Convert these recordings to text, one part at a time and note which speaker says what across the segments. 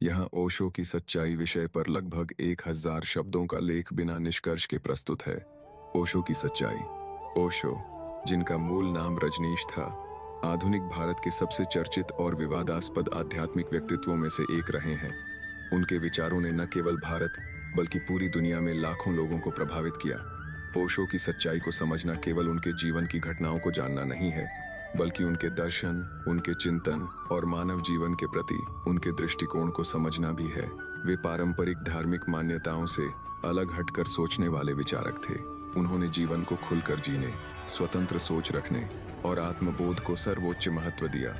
Speaker 1: यहाँ ओशो की सच्चाई विषय पर लगभग 1000 शब्दों का लेख बिना निष्कर्ष के प्रस्तुत है। ओशो की सच्चाई। ओशो, जिनका मूल नाम रजनीश था, आधुनिक भारत के सबसे चर्चित और विवादास्पद आध्यात्मिक व्यक्तित्वों में से एक रहे हैं। उनके विचारों ने न केवल भारत बल्कि पूरी दुनिया में लाखों लोगों को प्रभावित किया। ओशो की सच्चाई को समझना केवल उनके जीवन की घटनाओं को जानना नहीं है, बल्कि उनके दर्शन, उनके चिंतन और मानव जीवन के प्रति उनके दृष्टिकोण को समझना भी है। वे पारंपरिक धार्मिक मान्यताओं से अलग हटकर सोचने वाले विचारक थे। उन्होंने जीवन को खुलकर जीने, स्वतंत्र सोच रखने और आत्मबोध को सर्वोच्च महत्व दिया।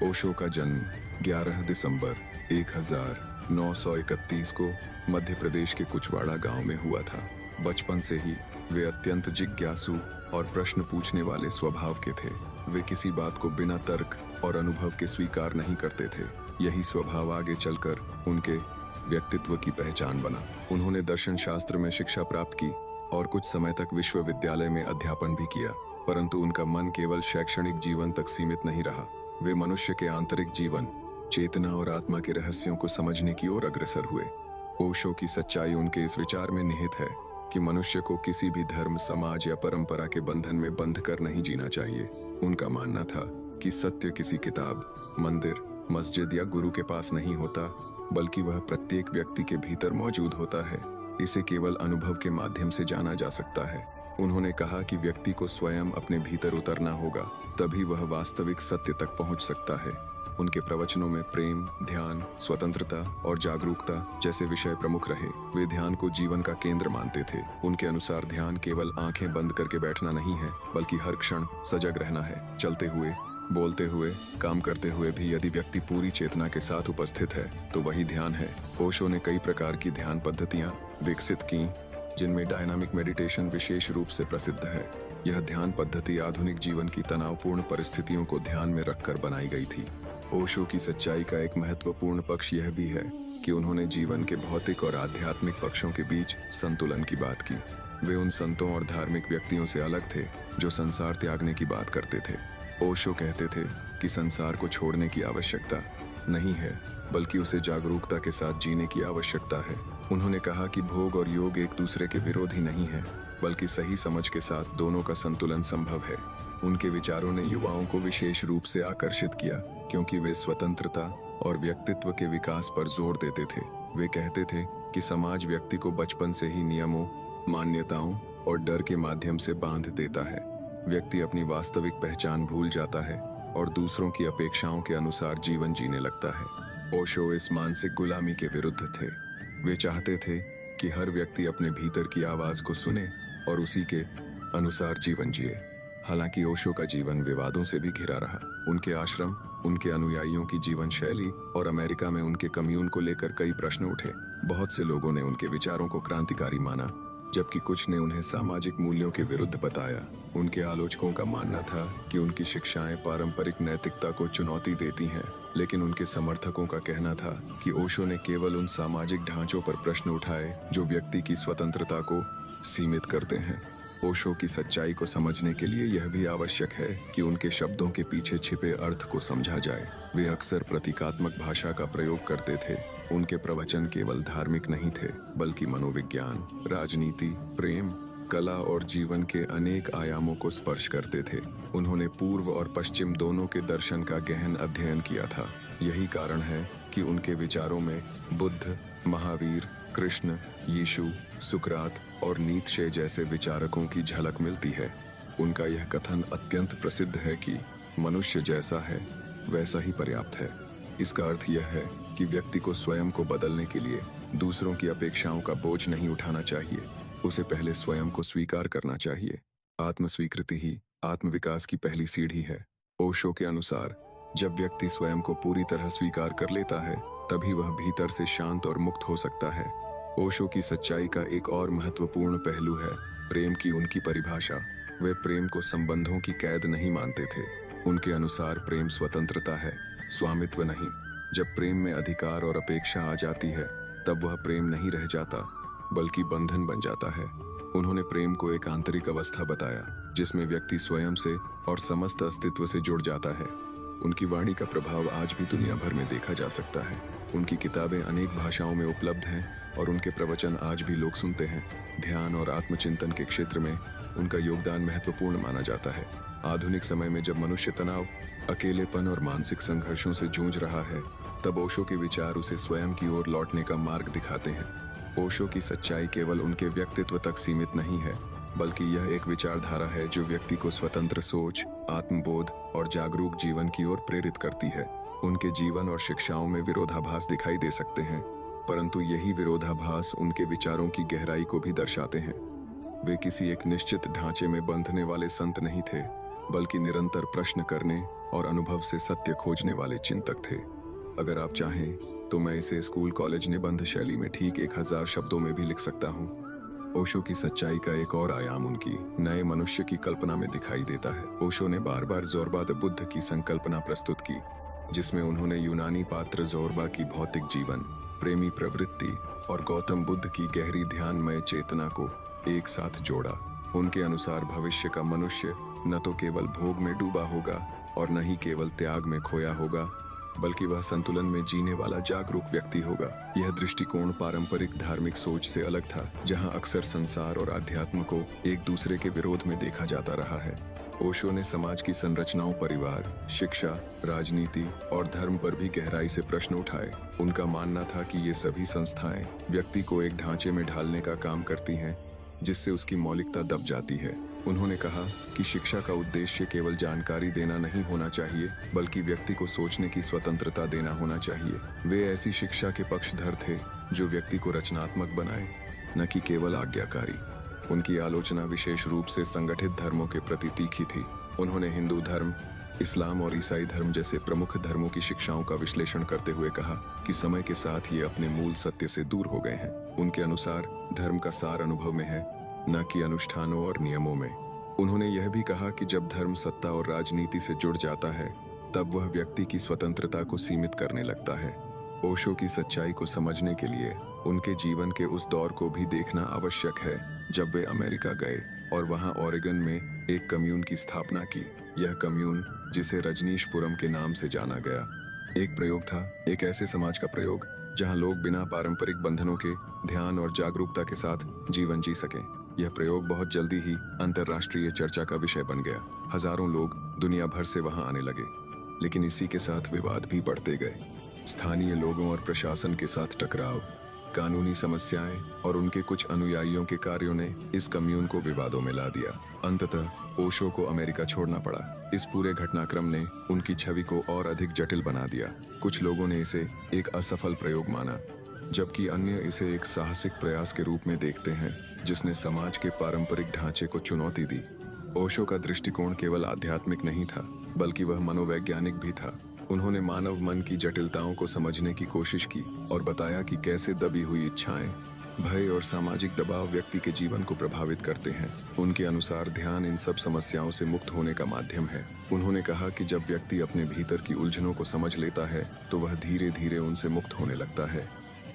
Speaker 1: ओशो का जन्म 11 दिसंबर 1931 को मध्य प्रदेश के कुचवाड़ा गांव में हुआ था। बचपन से ही वे अत्यंत जिज्ञासु और प्रश्न पूछने वाले स्वभाव के थे। वे किसी बात को बिना तर्क और अनुभव के स्वीकार नहीं करते थे। यही स्वभाव आगे चलकर उनके व्यक्तित्व की पहचान बना। उन्होंने दर्शन शास्त्र में शिक्षा प्राप्त की और कुछ समय तक विश्वविद्यालय में अध्यापन भी किया, परंतु उनका मन केवल शैक्षणिक जीवन तक सीमित नहीं रहा। वे मनुष्य के आंतरिक जीवन, चेतना और आत्मा के रहस्यों को समझने की ओर अग्रसर हुए। ओशो की सच्चाई उनके इस विचार में निहित है कि मनुष्य को किसी भी धर्म, समाज या परंपरा के बंधन में बंध कर नहीं जीना चाहिए। उनका मानना था कि सत्य किसी किताब, मंदिर, मस्जिद या गुरु के पास नहीं होता, बल्कि वह प्रत्येक व्यक्ति के भीतर मौजूद होता है। इसे केवल अनुभव के माध्यम से जाना जा सकता है। उन्होंने कहा कि व्यक्ति को स्वयं अपने भीतर उतरना होगा, तभी वह वास्तविक सत्य तक पहुंच सकता है। उनके प्रवचनों में प्रेम, ध्यान, स्वतंत्रता और जागरूकता जैसे विषय प्रमुख रहे। वे ध्यान को जीवन का केंद्र मानते थे। उनके अनुसार ध्यान केवल आंखें बंद करके बैठना नहीं है, बल्कि हर क्षण सजग रहना है। चलते हुए, बोलते हुए, काम करते हुए भी यदि व्यक्ति पूरी चेतना के साथ उपस्थित है तो वही ध्यान है। ओशो ने कई प्रकार की ध्यान पद्धतियां विकसित की, जिनमें डायनामिक मेडिटेशन विशेष रूप से प्रसिद्ध है। यह ध्यान पद्धति आधुनिक जीवन की तनावपूर्ण परिस्थितियों को ध्यान में रखकर बनाई गई थी। ओशो की सच्चाई का एक महत्वपूर्ण पक्ष यह भी है कि उन्होंने जीवन के भौतिक और आध्यात्मिक पक्षों के बीच संतुलन की बात की। वे उन संतों और धार्मिक व्यक्तियों से अलग थे जो संसार त्यागने की बात करते थे। ओशो कहते थे कि संसार को छोड़ने की आवश्यकता नहीं है, बल्कि उसे जागरूकता के साथ जीने की आवश्यकता है। उन्होंने कहा कि भोग और योग एक दूसरे के विरोधी नहीं है, बल्कि सही समझ के साथ दोनों का संतुलन संभव है। उनके विचारों ने युवाओं को विशेष रूप से आकर्षित किया, क्योंकि वे स्वतंत्रता और व्यक्तित्व के विकास पर जोर देते थे। वे कहते थे कि समाज व्यक्ति को बचपन से ही नियमों, मान्यताओं और डर के माध्यम से बांध देता है। व्यक्ति अपनी वास्तविक पहचान भूल जाता है और दूसरों की अपेक्षाओं के अनुसार जीवन जीने लगता है। ओशो इस मानसिक गुलामी के विरुद्ध थे। वे चाहते थे कि हर व्यक्ति अपने भीतर की आवाज को सुने और उसी के अनुसार जीवन जिए। हालांकि ओशो का जीवन विवादों से भी घिरा रहा। उनके आश्रम, उनके अनुयायियों की जीवन शैली और अमेरिका में उनके कम्यून को लेकर कई प्रश्न उठे। बहुत से लोगों ने उनके विचारों को क्रांतिकारी माना, जबकि कुछ ने उन्हें सामाजिक मूल्यों के विरुद्ध बताया। उनके आलोचकों का मानना था कि उनकी शिक्षाएं पारंपरिक नैतिकता को चुनौती देती हैं, लेकिन उनके समर्थकों का कहना था कि ओशो ने केवल उन सामाजिक ढांचों पर प्रश्न उठाए जो व्यक्ति की स्वतंत्रता को सीमित करते हैं। ओशो की सच्चाई को समझने के लिए यह भी आवश्यक है कि उनके शब्दों के पीछे छिपे अर्थ को समझा जाए। वे अक्सर प्रतीकात्मक भाषा का प्रयोग करते थे। उनके प्रवचन केवल धार्मिक नहीं थे, बल्कि मनोविज्ञान, राजनीति, प्रेम, कला और जीवन के अनेक आयामों को स्पर्श करते थे। उन्होंने पूर्व और पश्चिम दोनों के दर्शन का गहन अध्ययन किया था। यही कारण है कि उनके विचारों में बुद्ध, महावीर, कृष्ण, यीशु, सुकरात और नीत्शे जैसे विचारकों की झलक मिलती है। उनका यह कथन अत्यंत प्रसिद्ध है कि मनुष्य जैसा है वैसा ही पर्याप्त है। इसका अर्थ यह है कि व्यक्ति को स्वयं को बदलने के लिए दूसरों की अपेक्षाओं का बोझ नहीं उठाना चाहिए। उसे पहले स्वयं को स्वीकार करना चाहिए। आत्मस्वीकृति ही आत्मविकास की पहली सीढ़ी है। ओशो के अनुसार जब व्यक्ति स्वयं को पूरी तरह स्वीकार कर लेता है, तभी वह भीतर से शांत और मुक्त हो सकता है। ओशो की सच्चाई का एक और महत्वपूर्ण पहलू है प्रेम की उनकी परिभाषा। वे प्रेम को संबंधों की कैद नहीं मानते थे। उनके अनुसार प्रेम स्वतंत्रता है, स्वामित्व नहीं। जब प्रेम में अधिकार और अपेक्षा आ जाती है, तब वह प्रेम नहीं रह जाता, बल्कि बंधन बन जाता है। उन्होंने प्रेम को एक आंतरिक अवस्था बताया, जिसमें व्यक्ति स्वयं से और समस्त अस्तित्व से जुड़ जाता है। उनकी वाणी का प्रभाव आज भी दुनिया भर में देखा जा सकता है। उनकी किताबें अनेक भाषाओं में उपलब्ध हैं और उनके प्रवचन आज भी लोग सुनते हैं। ध्यान और आत्मचिंतन के क्षेत्र में उनका योगदान महत्वपूर्ण माना जाता है। आधुनिक समय में जब मनुष्य तनाव, अकेलेपन और मानसिक संघर्षों से जूझ रहा है, तब ओशो के विचार उसे स्वयं की ओर लौटने का मार्ग दिखाते हैं। ओशो की सच्चाई केवल उनके व्यक्तित्व तक सीमित नहीं है, बल्कि यह एक विचारधारा है जो व्यक्ति को स्वतंत्र सोच, आत्मबोध और जागरूक जीवन की ओर प्रेरित करती है। उनके जीवन और शिक्षाओं में विरोधाभास दिखाई दे सकते हैं, परंतु यही विरोधाभास उनके विचारों की गहराई को भी दर्शाते हैं। वे किसी एक निश्चित ढांचे में बंधने वाले संत नहीं थे, बल्कि निरंतर प्रश्न करने और अनुभव से सत्य खोजने वाले चिंतक थे। अगर आप चाहें तो मैं इसे स्कूल कॉलेज निबंध शैली में ठीक 1000 शब्दों में भी लिख सकता हूँ। ओशो की सच्चाई का एक और आयाम उनकी नए मनुष्य की कल्पना में दिखाई देता है। ओशो ने बार बार ज़ोरबा द बुद्ध की संकल्पना प्रस्तुत की, जिसमें उन्होंने यूनानी पात्र ज़ोरबा की भौतिक जीवन, प्रेमी प्रवृत्ति और गौतम बुद्ध की गहरी ध्यानमय चेतना को एक साथ जोड़ा। उनके अनुसार भविष्य का मनुष्य न तो केवल भोग में डूबा होगा और न ही केवल त्याग में खोया होगा, बल्कि वह संतुलन में जीने वाला जागरूक व्यक्ति होगा। यह दृष्टिकोण पारंपरिक धार्मिक सोच से अलग था, जहां अक्सर संसार और अध्यात्म को एक दूसरे के विरोध में देखा जाता रहा है। ओशो ने समाज की संरचनाओं, परिवार, शिक्षा, राजनीति और धर्म पर भी गहराई से प्रश्न उठाए। उनका मानना था कि ये सभी संस्थाएं व्यक्ति को एक ढांचे में ढालने का काम करती हैं, जिससे उसकी मौलिकता दब जाती है। उन्होंने कहा कि शिक्षा का उद्देश्य केवल जानकारी देना नहीं होना चाहिए, बल्कि व्यक्ति को सोचने की स्वतंत्रता देना होना चाहिए। वे ऐसी शिक्षा के पक्षधर थे जो व्यक्ति को रचनात्मक बनाए, न कि केवल आज्ञाकारी। उनकी आलोचना विशेष रूप से संगठित धर्मों के प्रति तीखी थी। उन्होंने हिंदू धर्म, इस्लाम और ईसाई धर्म जैसे प्रमुख धर्मों की शिक्षाओं का विश्लेषण करते हुए कहा कि समय के साथ ये अपने मूल सत्य से दूर हो गए हैं। उनके अनुसार धर्म का सार अनुभव में है, न कि अनुष्ठानों और नियमों में। उन्होंने यह भी कहा कि जब धर्म सत्ता और राजनीति से जुड़ जाता है, तब वह व्यक्ति की स्वतंत्रता को सीमित करने लगता है। ओशो की सच्चाई को समझने के लिए उनके जीवन के उस दौर को भी देखना आवश्यक है जब वे अमेरिका गए और वहां ओरेगन में एक कम्यून की स्थापना की। यह कम्यून, जिसे रजनीशपुरम के नाम से जाना गया, एक प्रयोग था, एक ऐसे समाज का प्रयोग जहां लोग बिना पारंपरिक बंधनों के ध्यान और जागरूकता के साथ जीवन जी सकें। यह प्रयोग बहुत जल्दी ही अंतर्राष्ट्रीय चर्चा का विषय बन गया। हजारों लोग दुनिया भर से वहां आने लगे, लेकिन इसी के साथ विवाद भी बढ़ते गए। स्थानीय लोगों और प्रशासन के साथ टकराव, कानूनी समस्याएं और उनके कुछ अनुयायियों के कार्यों ने इस कम्यून को विवादों में ला दिया। अंततः ओशो को अमेरिका छोड़ना पड़ा। इस पूरे घटनाक्रम ने उनकी छवि को और अधिक जटिल बना दिया। कुछ लोगों ने इसे एक असफल प्रयोग माना, जबकि अन्य इसे एक साहसिक प्रयास के रूप में देखते हैं जिसने समाज के पारंपरिक ढांचे को चुनौती दी। ओशो का दृष्टिकोण केवल आध्यात्मिक नहीं था, बल्कि वह मनोवैज्ञानिक भी था। उन्होंने मानव मन की जटिलताओं को समझने की कोशिश की और बताया कि कैसे दबी हुई इच्छाएं, भय और सामाजिक दबाव व्यक्ति के जीवन को प्रभावित करते हैं। उनके अनुसार ध्यान इन सब समस्याओं से मुक्त होने का माध्यम है। उन्होंने कहा कि जब व्यक्ति अपने भीतर की उलझनों को समझ लेता है, तो वह धीरे धीरे उनसे मुक्त होने लगता है।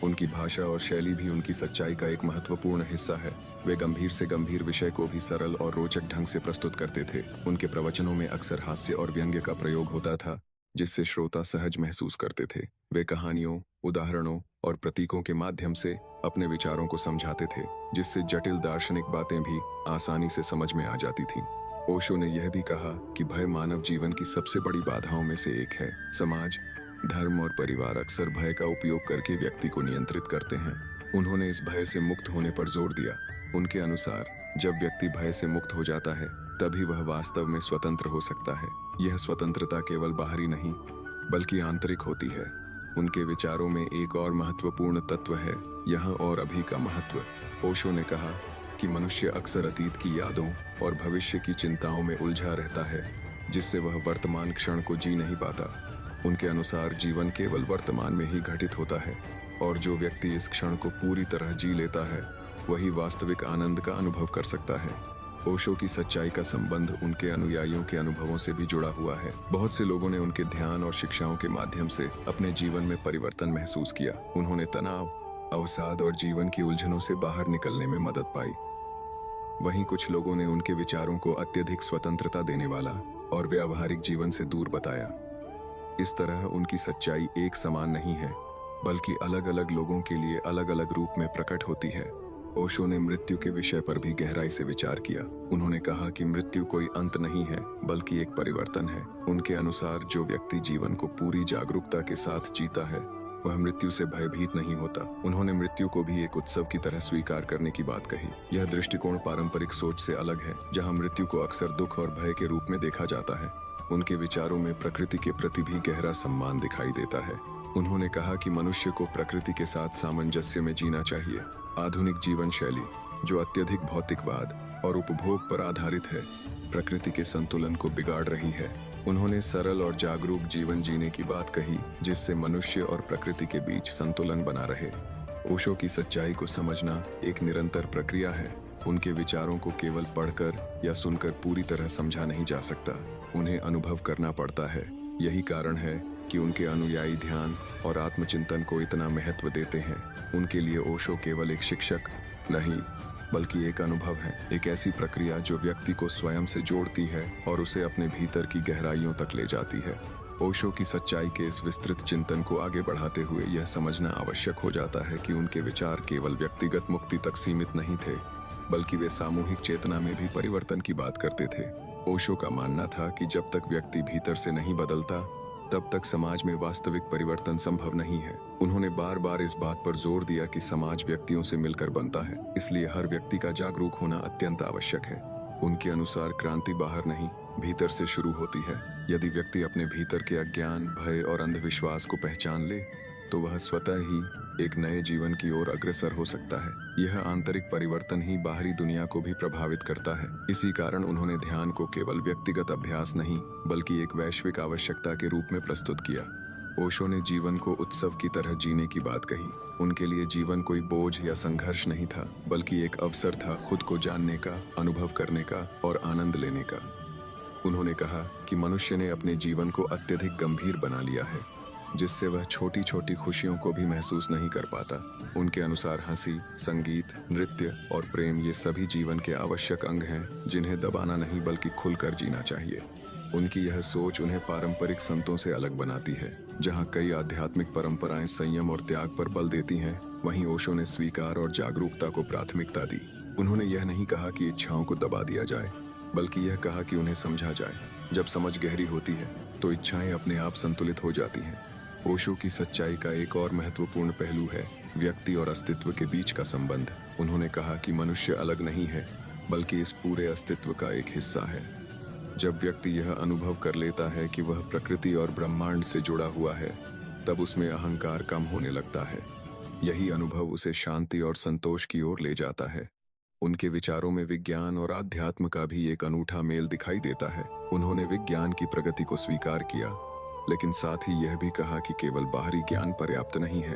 Speaker 1: उनकी भाषा और शैली भी उनकी सच्चाई का एक महत्वपूर्ण हिस्सा है। वे गंभीर से गंभीर विषय को भी सरल और रोचक ढंग से प्रस्तुत करते थे। उनके प्रवचनों में अक्सर हास्य और व्यंग्य का प्रयोग होता था, जिससे श्रोता सहज महसूस करते थे। वे कहानियों, उदाहरणों और प्रतीकों के माध्यम से अपने विचारों को समझाते थे, जिससे जटिल दार्शनिक बातें भी आसानी से समझ में आ जाती थीं। ओशो ने यह भी कहा कि भय मानव जीवन की सबसे बड़ी बाधाओं में से एक है। समाज, धर्म और परिवार अक्सर भय का उपयोग करके व्यक्ति को नियंत्रित करते हैं। उन्होंने इस भय से मुक्त होने पर जोर दिया। उनके अनुसार जब व्यक्ति भय से मुक्त हो जाता है, तभी वह वास्तव में स्वतंत्र हो सकता है। यह स्वतंत्रता केवल बाहरी नहीं, बल्कि आंतरिक होती है। उनके विचारों में एक और महत्वपूर्ण तत्व है, यहाँ और अभी का महत्व। ओशो ने कहा कि मनुष्य अक्सर अतीत की यादों और भविष्य की चिंताओं में उलझा रहता है, जिससे वह वर्तमान क्षण को जी नहीं पाता। उनके अनुसार जीवन केवल वर्तमान में ही घटित होता है, और जो व्यक्ति इस क्षण को पूरी तरह जी लेता है, वही वास्तविक आनंद का अनुभव कर सकता है। ओशो की सच्चाई का संबंध उनके अनुयायियों के अनुभवों से भी जुड़ा हुआ है। बहुत से लोगों ने उनके ध्यान और शिक्षाओं के माध्यम से अपने जीवन में परिवर्तन महसूस किया। उन्होंने तनाव, अवसाद और जीवन की उलझनों से बाहर निकलने में मदद पाई। वहीं कुछ लोगों ने उनके विचारों को अत्यधिक स्वतंत्रता देने वाला और व्यावहारिक जीवन से दूर बताया। इस तरह उनकी सच्चाई एक समान नहीं है, बल्कि अलग अलग लोगों के लिए अलग अलग रूप में प्रकट होती है। ओशो ने मृत्यु के विषय पर भी गहराई से विचार किया। उन्होंने कहा कि मृत्यु कोई अंत नहीं है, बल्कि एक परिवर्तन है। उनके अनुसार जो व्यक्ति जीवन को पूरी जागरूकता के साथ जीता है वह मृत्यु से भयभीत नहीं होता। उन्होंने मृत्यु को भी एक उत्सव की तरह स्वीकार करने की बात कही। यह दृष्टिकोण पारंपरिक सोच से अलग है, जहां मृत्यु को अक्सर दुख और भय के रूप में देखा जाता है। उनके विचारों में प्रकृति के प्रति भी गहरा सम्मान दिखाई देता है। उन्होंने कहा कि मनुष्य को प्रकृति के साथ सामंजस्य में जीना चाहिए। आधुनिक जीवन शैली, जो अत्यधिक भौतिकवाद और उपभोग पर आधारित है, प्रकृति के संतुलन को बिगाड़ रही है। उन्होंने सरल और जागरूक जीवन जीने की बात कही, जिससे मनुष्य और प्रकृति के बीच संतुलन बना रहे। ओशो की सच्चाई को समझना एक निरंतर प्रक्रिया है। उनके विचारों को केवल पढ़कर या सुनकर पूरी तरह समझा नहीं जा सकता, उन्हें अनुभव करना पड़ता है। यही कारण है कि उनके अनुयायी ध्यान और आत्मचिंतन को इतना महत्व देते हैं। उनके लिए ओशो केवल एक शिक्षक नहीं, बल्कि एक अनुभव है, एक ऐसी प्रक्रिया जो व्यक्ति को स्वयं से जोड़ती है और उसे अपने भीतर की गहराइयों तक ले जाती है। ओशो की सच्चाई के इस विस्तृत चिंतन को आगे बढ़ाते हुए यह समझना आवश्यक हो जाता है कि उनके विचार केवल व्यक्तिगत मुक्ति तक सीमित नहीं थे, बल्कि वे सामूहिक चेतना में भी परिवर्तन की बात करते थे। ओशो का मानना था कि जब तक व्यक्ति भीतर से नहीं बदलता, तब तक समाज में वास्तविक परिवर्तन संभव नहीं है। उन्होंने बार बार इस बात पर जोर दिया कि समाज व्यक्तियों से मिलकर बनता है, इसलिए हर व्यक्ति का जागरूक होना अत्यंत आवश्यक है। उनके अनुसार क्रांति बाहर नहीं, भीतर से शुरू होती है। यदि व्यक्ति अपने भीतर के अज्ञान, भय और अंधविश्वास को पहचान ले, तो वह स्वतः ही एक नए जीवन की ओर अग्रसर हो सकता है। यह आंतरिक परिवर्तन ही बाहरी दुनिया को भी प्रभावित करता है। इसी कारण उन्होंने ध्यान को केवल व्यक्तिगत अभ्यास नहीं, बल्कि एक वैश्विक आवश्यकता के रूप में प्रस्तुत किया। ओशो ने जीवन को उत्सव की तरह जीने की बात कही। उनके लिए जीवन कोई बोझ या संघर्ष नहीं था, बल्कि एक अवसर था खुद को जानने का, अनुभव करने का और आनंद लेने का। उन्होंने कहा कि मनुष्य ने अपने जीवन को अत्यधिक गंभीर बना लिया है, जिससे वह छोटी छोटी खुशियों को भी महसूस नहीं कर पाता। उनके अनुसार हंसी, संगीत, नृत्य और प्रेम ये सभी जीवन के आवश्यक अंग हैं, जिन्हें दबाना नहीं बल्कि खुलकर जीना चाहिए। उनकी यह सोच उन्हें पारंपरिक संतों से अलग बनाती है। जहाँ कई आध्यात्मिक परंपराएं संयम और त्याग पर बल देती हैं, वहीं ओशो ने स्वीकार और जागरूकता को प्राथमिकता दी। उन्होंने यह नहीं कहा कि इच्छाओं को दबा दिया जाए, बल्कि यह कहा कि उन्हें समझा जाए। जब समझ गहरी होती है, तो इच्छाएं अपने आप संतुलित हो जाती हैं। ओशो की सच्चाई का एक और महत्वपूर्ण पहलू है व्यक्ति और अस्तित्व के बीच का संबंध। उन्होंने कहा कि मनुष्य अलग नहीं है, बल्कि इस पूरे अस्तित्व का एक हिस्सा है। जब व्यक्ति यह अनुभव कर लेता है कि वह प्रकृति और ब्रह्मांड से जुड़ा हुआ है, तब उसमें अहंकार कम होने लगता है। यही अनुभव उसे शांति और संतोष की ओर ले जाता है। उनके विचारों में विज्ञान और आध्यात्म का भी एक अनूठा मेल दिखाई देता है। उन्होंने विज्ञान की प्रगति को स्वीकार किया, लेकिन साथ ही यह भी कहा कि केवल बाहरी ज्ञान पर्याप्त नहीं है।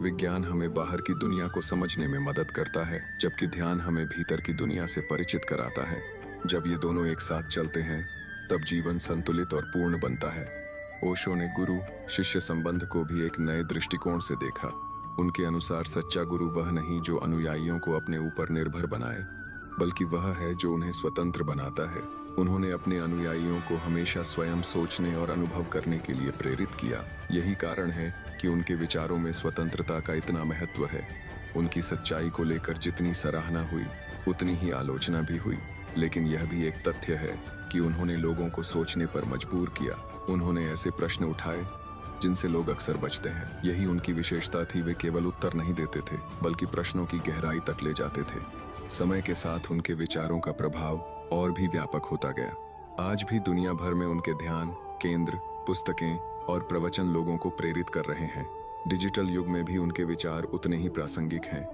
Speaker 1: विज्ञान हमें बाहर की दुनिया को समझने में मदद करता है, जबकि ध्यान हमें भीतर की दुनिया से परिचित कराता है। जब ये दोनों एक साथ चलते हैं, तब जीवन संतुलित और पूर्ण बनता है। ओशो ने गुरु शिष्य संबंध को भी एक नए दृष्टिकोण से देखा। उनके अनुसार सच्चा गुरु वह नहीं जो अनुयायियों को अपने ऊपर निर्भर बनाए, बल्कि वह है जो उन्हें स्वतंत्र बनाता है। उन्होंने अपने अनुयायियों को हमेशा स्वयं सोचने और अनुभव करने के लिए प्रेरित किया। यही कारण है कि उनके विचारों में स्वतंत्रता का इतना महत्व है। उनकी सच्चाई को लेकर जितनी सराहना हुई, उतनी ही आलोचना भी हुई, लेकिन यह भी एक तथ्य है कि उन्होंने लोगों को सोचने पर मजबूर किया। उन्होंने ऐसे प्रश्न उठाए जिनसे लोग अक्सर बचते हैं। यही उनकी विशेषता थी। वे केवल उत्तर नहीं देते थे, बल्कि प्रश्नों की गहराई तक ले जाते थे। समय के साथ उनके विचारों का प्रभाव और भी व्यापक होता गया। आज भी दुनिया भर में उनके ध्यान केंद्र, पुस्तकें और प्रवचन लोगों को प्रेरित कर रहे हैं। डिजिटल युग में भी उनके विचार उतने ही प्रासंगिक हैं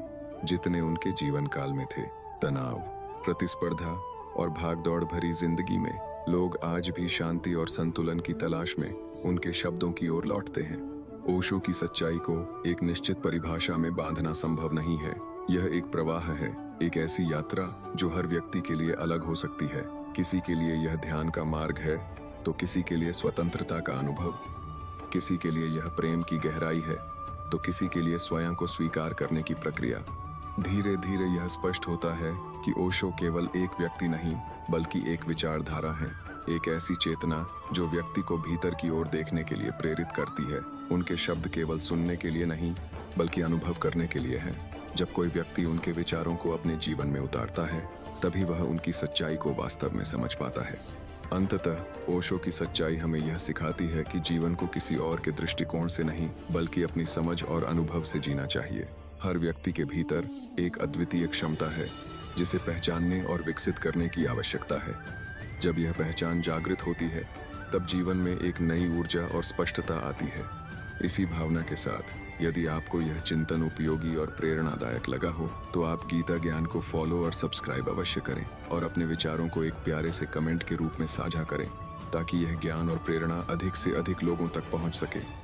Speaker 1: जितने उनके जीवन काल में थे। तनाव, प्रतिस्पर्धा और भागदौड़ भरी जिंदगी में लोग आज भी शांति और संतुलन की तलाश में उनके शब्दों की ओर लौटते हैं। ओशो की सच्चाई को एक निश्चित परिभाषा में बांधना संभव नहीं है। यह एक प्रवाह है, एक ऐसी यात्रा जो हर व्यक्ति के लिए अलग हो सकती है। किसी के लिए यह ध्यान का मार्ग है, तो किसी के लिए स्वतंत्रता का अनुभव, किसी के लिए यह प्रेम की गहराई है, तो किसी के लिए स्वयं को स्वीकार करने की प्रक्रिया। धीरे धीरे यह स्पष्ट होता है कि ओशो केवल एक व्यक्ति नहीं, बल्कि एक विचारधारा है, एक ऐसी चेतना जो व्यक्ति को भीतर की ओर देखने के लिए प्रेरित करती है। उनके शब्द केवल सुनने के लिए नहीं, बल्कि अनुभव करने के लिए हैं। जब कोई व्यक्ति उनके विचारों को अपने जीवन में उतारता है, तभी वह उनकी सच्चाई को वास्तव में समझ पाता है। अंततः ओशो की सच्चाई हमें यह सिखाती है कि जीवन को किसी और के दृष्टिकोण से नहीं, बल्कि अपनी समझ और अनुभव से जीना चाहिए। हर व्यक्ति के भीतर एक अद्वितीय क्षमता है, जिसे पहचानने और विकसित करने की आवश्यकता है। जब यह पहचान जागृत होती है, तब जीवन में एक नई ऊर्जा और स्पष्टता आती है। इसी भावना के साथ, यदि आपको यह चिंतन उपयोगी और प्रेरणादायक लगा हो, तो आप गीता ज्ञान को फॉलो और सब्सक्राइब अवश्य करें और अपने विचारों को एक प्यारे से कमेंट के रूप में साझा करें, ताकि यह ज्ञान और प्रेरणा अधिक से अधिक लोगों तक पहुंच सके।